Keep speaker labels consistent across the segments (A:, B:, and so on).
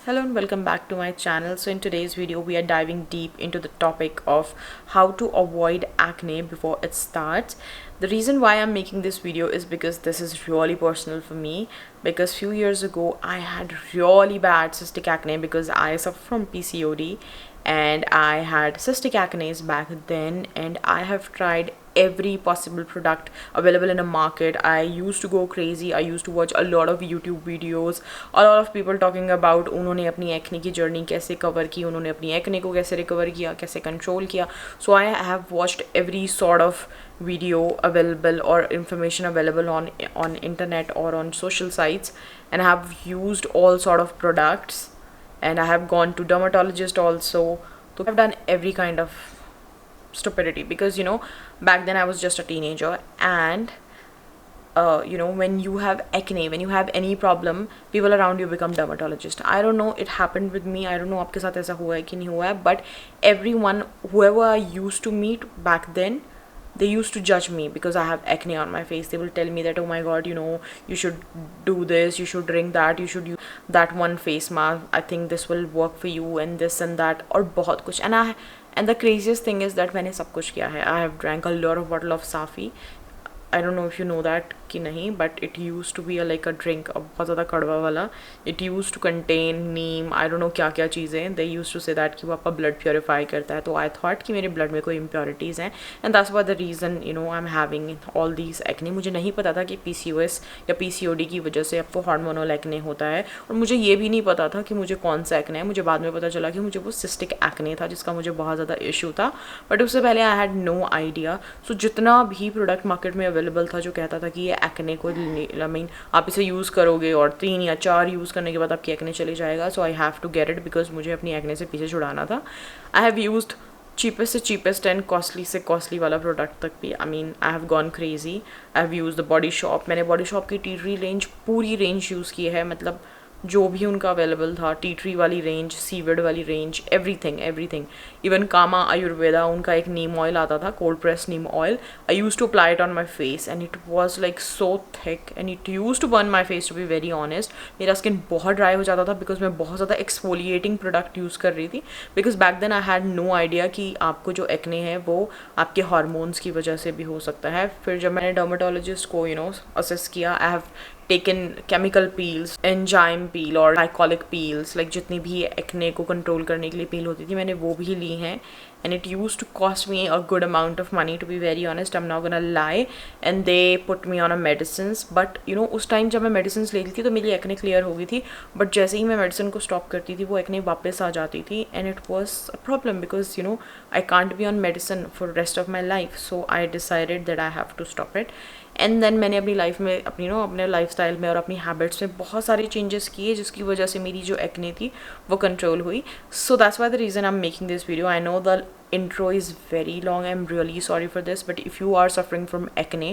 A: Hello and welcome back to my channel. So in today's video we are diving deep into the topic of how to avoid acne before it starts. The reason why I'm making this video is because this is really personal for me, because few years ago I had really bad cystic acne because I suffer from PCOD and I had cystic acne back then, and I have tried every possible product available in a market. I used to go crazy. I used to watch a lot of YouTube videos, a lot of people talking about उन्होंने अपनी acne की journey कैसे cover की, उन्होंने अपनी acne को कैसे recover किया, कैसे कंट्रोल किया. So I have watched every sort of video available or information available on internet or on social sites, and I have used all sort of products, and I have gone to dermatologist also. So I've done every kind of stupidity because back then I was just a teenager, and when you have acne, when you have any problem, people around you become dermatologist. I don't know, it happened with me. I don't know आपके साथ ऐसा हुआ है कि नहीं हुआ है, but everyone, whoever I used to meet back then, they used to judge me because I have acne on my face. They will tell me that, oh my god, you should do this, you should drink that, you should use that one face mask, I think this will work for you, and this and that, और बहुत कुछ. And the craziest thing is that मैंने सब कुछ किया है. I have drank a lot of bottle of Safi. I don't know if you know that कि नहीं, but it used to be like a drink, बहुत ज़्यादा कड़वा वाला. It used to contain neem, I don't know क्या क्या चीज़ें. They used to say that कि वो आपका blood purify करता है. तो I thought कि मेरे blood में कोई impurities हैं, and that's what the reason I'm having all these acne. मुझे नहीं पता था कि PCOS या PCOD की वजह से आपको hormonal acne होता है, और मुझे ये भी नहीं पता था कि मुझे कौन सा acne है. मुझे बाद में पता चला कि मुझे वो cystic acne था जिसका मुझे बहुत ज़्यादा issue था, but उससे पहले I had no idea. So जितना भी product market में अवेलेबल था जो कहता था कि ये एक्ने को आप इसे यूज़ करोगे और 3 या 4 यूज़ करने के बाद आपकी एक्ने चले जाएगा, so I have to get it because मुझे अपनी एक्ने से पीछे छुड़ाना था. आई हैव यूज्ड चीपेस्ट से चीपेस्ट एंड कॉस्टली से कॉस्टली वाला प्रोडक्ट तक भी. I have gone crazy. I have use the Body Shop. मैंने बॉडी शॉप की टी ट्री रेंज, पूरी रेंज यूज़ की है, मतलब जो भी उनका अवेलेबल था, टी ट्री वाली रेंज, सीविड वाली रेंज, एवरीथिंग. इवन कामा आयुर्वेदा, उनका एक नीम ऑयल आता था, cold press neem oil. I use to apply it on my face and it was like so thick and it use to burn my face, to be very honest. मेरा skin बहुत dry हो जाता था because मैं बहुत ज़्यादा exfoliating product use कर रही थी. Because back then I had no idea कि आपको जो एक्ने है वो आपके हार्मोन्स की वजह से भी हो सकता है. फिर जब मैंने डर्माटोलॉजिस्ट को असेस किया, I have taken chemical peels, enzyme peel और ग्लाइकोलिक पील्स, लाइक जितनी भी एक्ने को कंट्रोल करने के लिए पील होती थी मैंने वो भी ली हैं. and it used to cost me a good amount of money, to be very honest. I'm not gonna lie. And they put me on a medicines, but उस टाइम जब मैं medicines ले ली थी तो मेरी एक्ने क्लियर हो गई थी, बट जैसे ही मैं मेडिसिन को स्टॉप करती थी वो एक्ने वापस आ जाती थी. And it was a problem because I can't be on medicine for rest of my life. So I decided that I have to stop it. And then मैंने अपनी लाइफ में अपने लाइफ स्टाइल में और अपनी हैबिट्स में बहुत सारे चेंजेस किए जिसकी वजह से मेरी जो एक्ने थी वो कंट्रोल हुई. So that's why the reason I am making this video. I know the intro is very long. I'm really sorry for this, but if you are suffering from acne,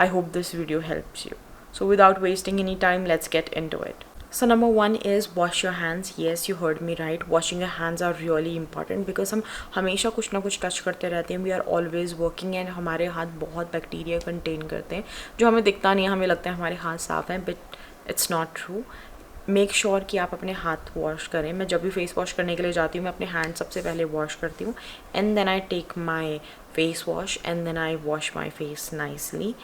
A: I hope this video helps you. So without wasting any time, let's get into it. So number 1 is wash your hands. Yes, you heard me right. Washing your hands are really important because हम हमेशा कुछ ना कुछ touch करते रहते हैं. We are always working and हमारे हाथ बहुत बैक्टीरिया कंटेन करते हैं जो हमें दिखता नहीं है. हमें लगता है हमारे हाथ साफ़ हैं, but it's not true. Make sure कि आप अपने हाथ वॉश करें. मैं जब भी फेस वॉश करने के लिए जाती हूँ मैं अपने हैंड सबसे पहले वॉश करती हूँ, and then I take my face wash and then I wash my face nicely.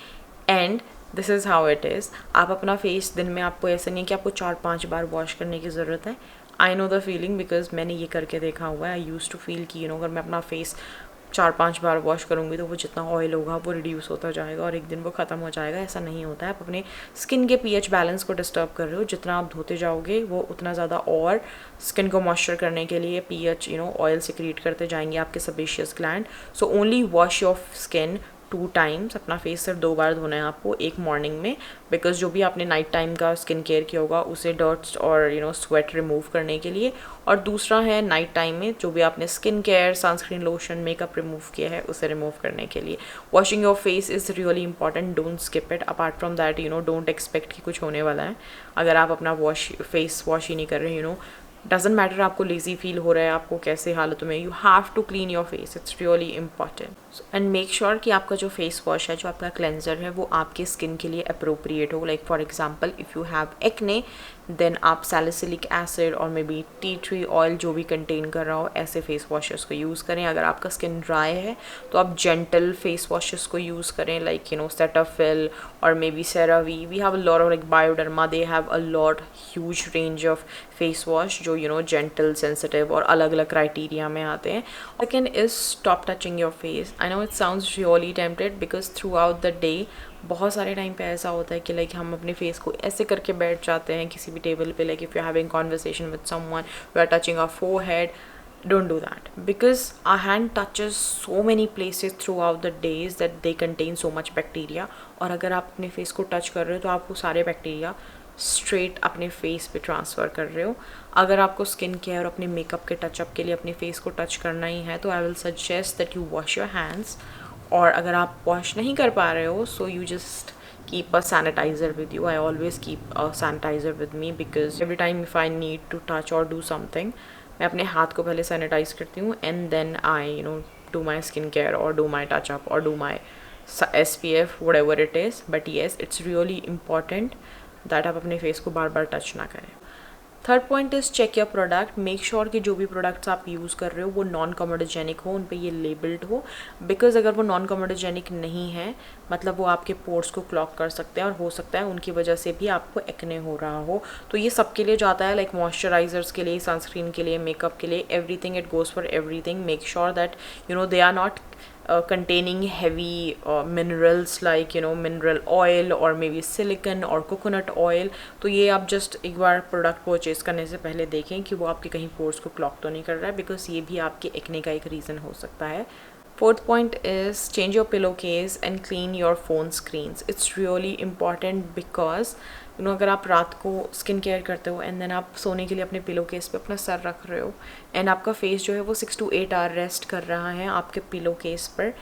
A: And this is how it is. आप अपना फेस दिन में, आपको ऐसा नहीं है कि आपको 4-5 बार वॉश करने की ज़रूरत है. I know the feeling because मैंने ये करके देखा हुआ है. आई यूज़ टू फील कि अगर मैं अपना फेस 4-5 बार वॉश करूँगी तो वो जितना ऑयल होगा वो रिड्यूस होता जाएगा और एक दिन वो ख़त्म हो जाएगा. ऐसा नहीं होता है. आप अपने स्किन के पीएच बैलेंस को डिस्टर्ब कर रहे हो. जितना आप धोते जाओगे वो उतना ज़्यादा और स्किन को मॉइस्चर करने के लिए पीएच ऑयल सिक्रीट करते जाएंगे आपके sebaceous gland. So only wash your skin 2 times. अपना फेस सिर्फ 2 बार धोना है आपको, एक मॉर्निंग में, बिकॉज जो भी आपने नाइट टाइम का स्किन केयर किया होगा उसे डर्ट्स और स्वेट रिमूव करने के लिए, और दूसरा है नाइट टाइम में जो भी आपने skin care, sunscreen, lotion, makeup remove किया है उसे रिमूव करने के लिए. Washing your face is really important. Don't skip it. Apart from that don't expect कि कुछ होने वाला है अगर आप अपना फेस वॉश ही नहीं कर रहे. डजेंट मैटर आपको लेज़ी फील हो रहा है, आपको कैसे हालत में, you have to clean your face. It's really important. And make sure कि आपका जो फेस वॉश है, जो आपका क्लेंजर है, वो आपके स्किन के लिए अप्रोप्रिएट हो. Like for example if you have acne, then आप सैलिसिलिक एसिड और maybe tea tree oil जो भी कंटेन कर रहा हो ऐसे फेस वॉशेस को यूज़ करें. अगर आपका स्किन ड्राई है तो आप जेंटल फेस वॉशेस को यूज़ करें, लाइक सेटाफिल और maybe CeraVe. We have a lot of like Bioderma, they have a lot huge range of face wash जो जेंटल, सेंसिटिव और अलग अलग क्राइटेरिया में आते हैं. Second is stop touching your face. I know it sounds really tempted because throughout the day बहुत सारे time पे ऐसा होता है कि लाइक हम अपने फेस को ऐसे करके बैठ जाते हैं किसी भी टेबल पे. Like if you having conversation with someone, you are touching our forehead, don't do that because our hand touches so many places throughout the days that they contain so much bacteria. और अगर आप अपने face को touch कर रहे हो तो आप वो सारे बैक्टीरिया स्ट्रेट अपने फेस पे ट्रांसफ़र कर रहे हो. अगर आपको स्किन केयर और अपने मेकअप के टचअप के लिए अपने फेस को टच करना ही है तो I will suggest that you wash your hands. और अगर आप वॉश नहीं कर पा रहे हो so you just keep a sanitizer with you. I always keep a sanitizer with me because every time if I need to touch or do something, मैं अपने हाथ को पहले सैनिटाइज करती हूँ and then I do my skin care और do my touchup और do my SPF whatever it is. But yes, it's really important that आप अपने फेस को बार बार टच ना करें. Third point is check your product. Make sure कि जो भी प्रोडक्ट्स आप यूज़ कर रहे हो वो नॉन कमोडोजेनिक हो, उन पे ये लेबल्ड हो. बिकॉज अगर वो नॉन कमोडोजेनिक नहीं है मतलब वो आपके पोर्स को क्लॉग कर सकते हैं और हो सकता है उनकी वजह से भी आपको एक्ने हो रहा हो. तो ये सबके लिए जाता है, लाइक मॉइस्चराइजर्स के लिए, सनस्क्रीन के लिए, मेकअप के लिए, everything. It goes for everything. Make sure that they are not containing heavy minerals like mineral oil or maybe silicon or coconut oil. तो ये आप जस्ट एक बार प्रोडक्ट परचेज करने से पहले देखें कि वो आपके कहीं पोर्स को क्लॉग तो नहीं कर रहा है, बिकॉज ये भी आपके एक्ने का एक रीज़न हो सकता है. Fourth point is change your pillow case and clean your phone screens. It's really important because अगर आप रात को स्किन केयर करते हो एंड देन आप सोने के लिए अपने पिलो केस पे अपना सर रख रहे हो एंड आपका फेस जो है वो 6 to 8 आवर रेस्ट कर रहा है आपके पिलो केस पर,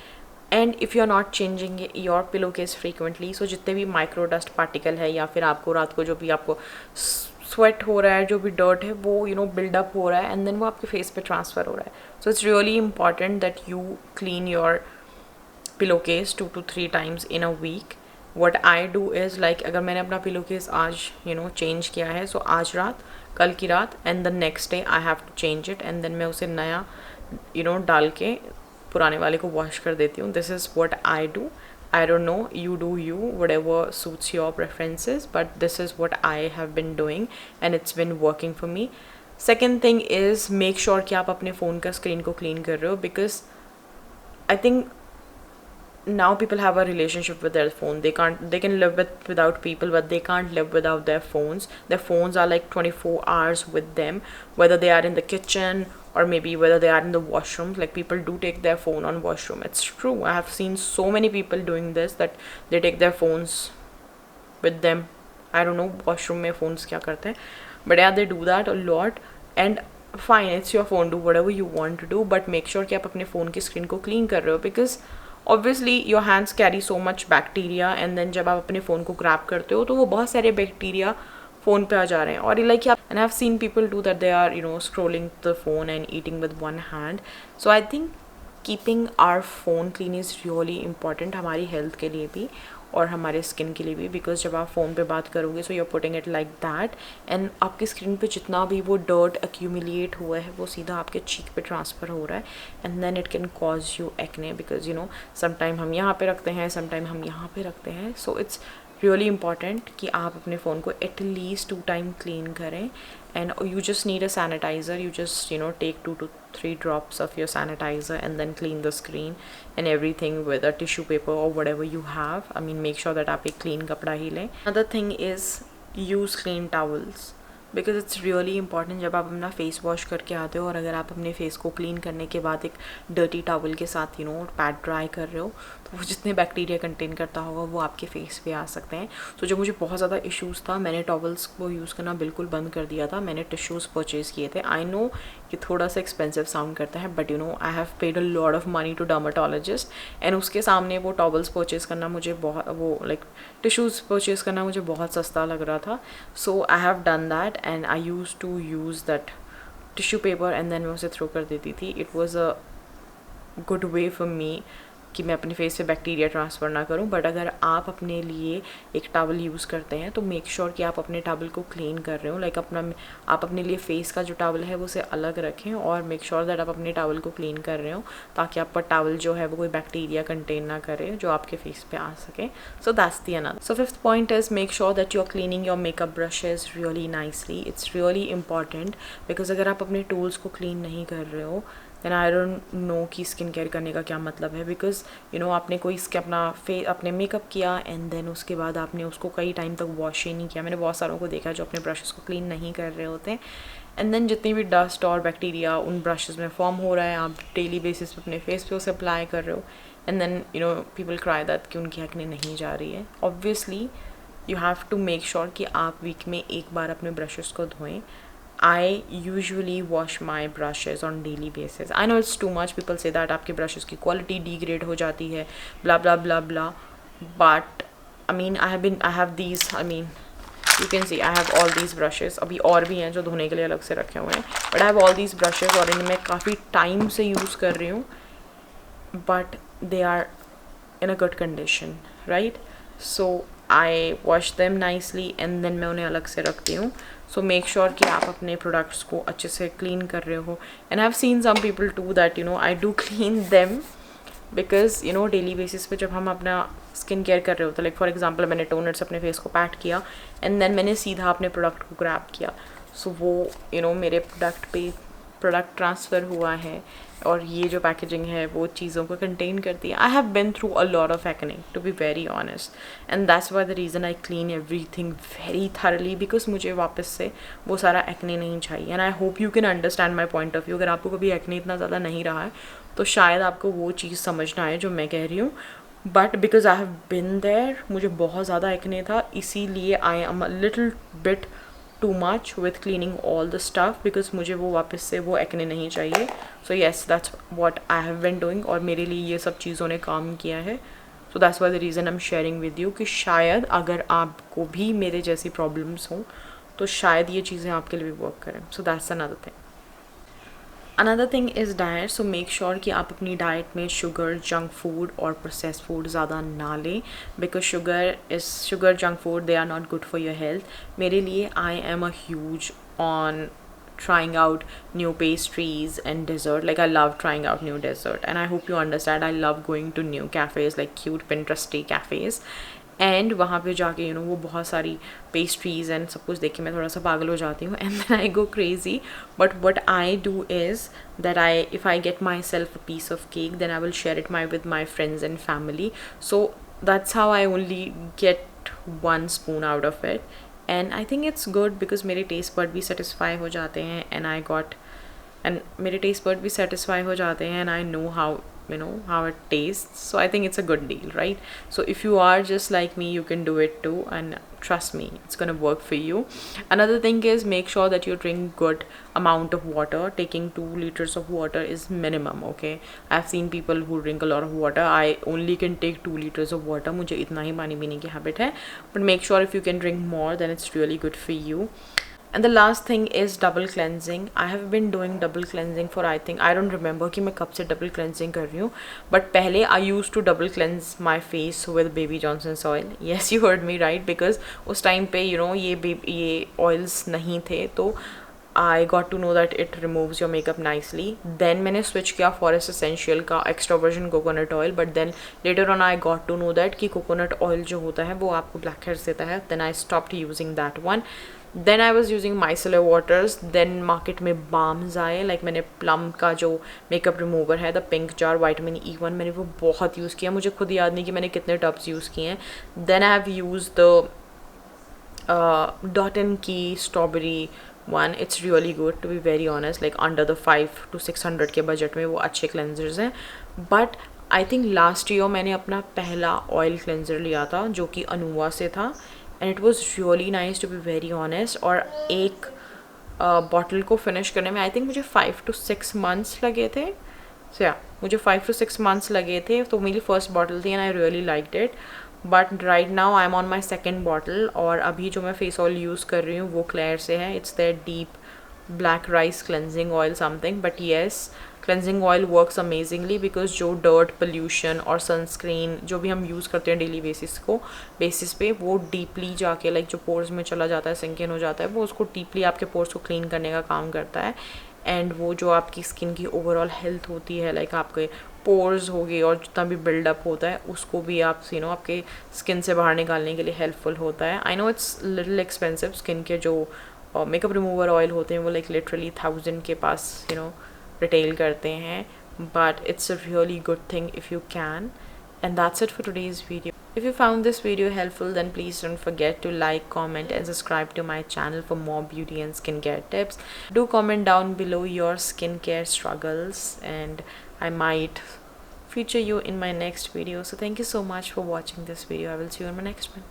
A: and if you are not changing your pillow case frequently, so जितने भी माइक्रो डस्ट पार्टिकल है या फिर आपको रात को जो भी आपको स्वेट हो रहा है, जो भी डर्ट है वो बिल्डअप हो रहा है एंड देन वो आपके फेस पे ट्रांसफ़र हो रहा है. So it's really important that you clean your pillow case 2 to 3 times in a week. What I do is like अगर मैंने अपना पिलो केस आज चेंज किया है सो आज रात, कल की रात and the next day I have to change it and then मैं उसे नया डाल के पुराने वाले को वॉश कर देती हूँ. This is what I do. I don't know, you do you, whatever suits your preferences, but this is what I have been doing and it's been working for me. Second thing is make sure कि आप अपने phone का screen को clean कर रहे हो, because I think now people have a relationship with their phone. They can live without people, but they can't live without their phones. Their phones are like 24 hours with them, whether they are in the kitchen or maybe whether they are in the washroom. Like people do take their phone on washroom. It's true. I have seen so many people doing this, that they take their phones with them. I don't know washroom में phones क्या करते हैं, but yeah, they do that a lot. And fine, it's your phone, do whatever you want to do, but make sure कि आप अपने phone की screen को clean कर रहे हो, because obviously your hands carry so much bacteria and then जब आप अपने फ़ोन को ग्रैब करते हो तो वो बहुत सारे बैक्टीरिया फ़ोन पे आ जा रहे हैं. और like and I've seen people do that, they are scrolling the phone and eating with one hand. So I think keeping our phone clean is really important हमारी हेल्थ के लिए भी और हमारे स्किन के लिए भी, बिकॉज जब आप फ़ोन पे बात करोगे so you are putting it like that and आपकी स्क्रीन पे जितना भी वो डर्ट एक्यूमुलेट हुआ है वो सीधा आपके चीक पे ट्रांसफ़र हो रहा है and then it can cause you acne, because sometime हम यहाँ पे रखते हैं, समटाइम हम यहाँ पे रखते हैं. सो इट्स रियली इंपॉर्टेंट कि आप अपने फ़ोन को एटलीस्ट 2 times क्लीन करें and you just need a sanitizer. You just take 2 to 3 drops of your sanitizer and then clean the screen and everything with a tissue paper or whatever you have. I mean, make sure that आप एक clean कपड़ा ही लें. Another thing is use clean towels, because it's really important जब आप अपना face wash करके आते हो और अगर आप अपने फेस को क्लीन करने के बाद एक डर्टी टॉवल के साथ पैड ड्राई कर रहे हो तो वो जितने बैक्टीरिया कंटेन करता होगा वो आपके फेस पे आ सकते हैं. तो जब मुझे बहुत ज़्यादा इश्यूज़ था मैंने टॉवल्स को यूज़ करना बिल्कुल बंद कर दिया था. मैंने टिश्यूज़ परचेज़ किए थे. आई नो कि थोड़ा सा एक्सपेंसिव साउंड करता है but I have paid a lot of money to dermatologist and उसके सामने वो टॉवल्स परचेज़ करना मुझे बहुत टिश्यूज़ परचेज़ करना मुझे बहुत सस्ता लग रहा था. So I have done that and I use to use that tissue paper and then मैं उसे थ्रो कर देती थी. It was a good way for me कि मैं अपने फेस से बैक्टीरिया ट्रांसफ़र ना करूं, बट अगर आप अपने लिए एक टॉवल यूज़ करते हैं तो मेक श्योर कि आप अपने टॉवल को क्लीन कर रहे हो, लाइक आप अपने लिए फेस का जो टॉवल है वो उसे अलग रखें और मेक श्योर दैट आप अपने टॉवल को क्लीन कर रहे हो, ताकि आपका टॉवल जो है वो कोई बैक्टीरिया कंटेन ना करे जो आपके फेस पे आ सके. So that's the another. So fifth point is make sure that you are cleaning your makeup brushes really nicely. It's really important because अगर आप अपने टूल्स को क्लीन नहीं कर रहे हो देन आई डोंट नो कि स्किन केयर करने का क्या मतलब है. बिकॉज आपने कोई अपने मेकअप किया एंड देन उसके बाद आपने उसको कई टाइम तक वॉश ही नहीं किया. मैंने बहुत सारों को देखा जो अपने ब्रशेस को क्लीन नहीं कर रहे होते एंड देन जितनी भी डस्ट और बैक्टीरिया उन ब्रशेस में फॉर्म हो रहा है आप डेली बेसिस पे अपने फेस पे उसे अप्लाई कर रहे हो and then people cry that कि उनकी एक्ने नहीं जा रही है. Obviously you have to make sure कि आप वीक में एक बार अपने ब्रशेस को धोएं. I usually wash my brushes on daily basis. I know it's too much. People say that आपके brushes की quality degrade हो जाती है, blah blah blah blah. But I mean, I have these. I mean, you can see I have all these brushes. अभी और भी हैं जो धोने के लिए अलग से रखे हुए हैं. But I have all these brushes और इन्हें मैं काफ़ी टाइम से यूज़ कर रही हूँ. But they are in a good condition, right? So I wash them nicely and then मैं उन्हें अलग से रखती हूँ. सो मेक श्योर कि आप अपने प्रोडक्ट्स को अच्छे से क्लीन कर रहे हो. And I have seen some people to that I do clean them because daily basis पे जब हम अपना स्किन केयर कर रहे होते, लाइक फॉर एग्जांपल मैंने टोनर से अपने फेस को पैट किया एंड देन मैंने सीधा अपने प्रोडक्ट को ग्रैब किया. सो वो मेरे प्रोडक्ट ट्रांसफ़र हुआ है और ये जो पैकेजिंग है वो चीज़ों को कंटेन करती है. I have been through a lot of acne to be very honest and that's why the reason I clean everything very thoroughly because मुझे वापस से वो सारा एक्ने नहीं चाहिए. And I hope you can understand my point of view. अगर आपको कभी एक्ने इतना ज़्यादा नहीं रहा है तो शायद आपको वो चीज़ समझना है जो मैं कह रही हूँ. But because I have been there, मुझे बहुत ज़्यादा एक्ने था, इसीलिए I am a little bit too much with cleaning all the stuff because मुझे वो वापस से वो एक्ने नहीं चाहिए. So yes, that's what I have been doing और मेरे लिए ये सब चीज़ों ने काम किया है. So that's why the reason I'm sharing with you कि शायद अगर आपको भी मेरे जैसी प्रॉब्लम्स हों तो शायद ये चीज़ें आपके लिए भी वर्क करें. So that's another thing. Another thing is diet. So make sure कि आप अपनी डाइट में शुगर, जंक फूड और प्रोसेस्ड फूड ज़्यादा ना लें because sugar junk food they are not good for your health. मेरे लिए I am a huge on trying out new pastries and dessert. Like I love trying out new dessert and I hope you understand I love going to new cafes like cute Pinteresty cafes and वहाँ पे जाके वो बहुत सारी pastries and सब कुछ देख के मैं थोड़ा सा पागल हो जाती हूँ and then I go crazy. But what I do is that if I get myself a piece of cake then I will share it with my friends and family. So that's how I only get 1 spoon out of it and I think it's good because मेरे taste बर्ड भी satisfy हो जाते हैं and मेरे taste बर्ड भी satisfy हो जाते हैं and I know how it tastes. So I think it's a good deal, right? So if you are just like me, you can do it too, and trust me, it's gonna work for you. Another thing is make sure that you drink good amount of water. Taking 2 liters of water is minimum, okay? I've seen people who drink a lot of water. I only can take 2 liters of water. मुझे इतना ही पानी पीने की habit है, but make sure if you can drink more, then it's really good for you. And the last thing is double cleansing. I have been doing double cleansing for I don't remember कि मैं कब से double cleansing कर रही हूँ. But पहले I used to double cleanse my face with Baby Johnson's oil. Yes, you heard me right, because उस time पे ये oils नहीं थे तो I got to know that it removes your makeup nicely. Then मैंने switch किया Forest Essential का extra virgin coconut oil, but then later on I got to know that कि coconut oil जो होता है वो आपको blackheads देता है. Then I stopped using that one. Then I was using micellar waters. Then market में balms आए, like मैंने plum का जो makeup remover है, the pink jar vitamin E1, मैंने वो बहुत यूज़ किया. मुझे खुद याद नहीं कि मैंने कितने tubs यूज़ किए हैं. Then I have used the Dot & Key strawberry one. It's really good, to be very honest, like under the 500 to 600 के बजट में वो अच्छे cleansers हैं. But I think last year मैंने अपना पहला oil cleanser लिया था जो कि अनुवा से था and it was really nice, to be very honest. और एक बॉटल को फिनिश करने में I think मुझे 5 to 6 months लगे थे. So yeah, मुझे 5 to 6 months लगे थे. तो मेरी फर्स्ट बॉटल थी and I really liked it. But right now I'm on my second bottle और अभी जो मैं फेस ऑयल यूज़ कर रही हूँ वो क्लेयर से है. It's their deep black rice cleansing oil something, but yes, cleansing oil works amazingly because जो dirt pollution और sunscreen जो भी हम यूज़ करते हैं डेली बेसिस पे वो डीपली जाके लाइक जो पोर्स में चला जाता है, सिंक इन हो जाता है, वो उसको डीपली आपके पोर्स को क्लीन करने का काम करता है। एंड वो जो आपकी स्किन की ओवरऑल हेल्थ होती है, लाइक आपके पोर्स हो गए और जितना भी बिल्डअप होता है उसको भी आप आपके स्किन से बाहर निकालने के लिए हेल्पफुल होता है। I know it's little expensive, skin के जो मेकअप रिमूवर ऑयल होते हैं वो लाइक लिटरली 1000 के पास रिटेल करते हैं, but it's a really good thing if you can. And that's it for today's video. If you found this video helpful, then please don't forget to like, comment and subscribe to my channel for more beauty and skincare tips. Do comment down below your skincare struggles and I might feature you in my next video. So thank you so much for watching this video. I will see you in my next one.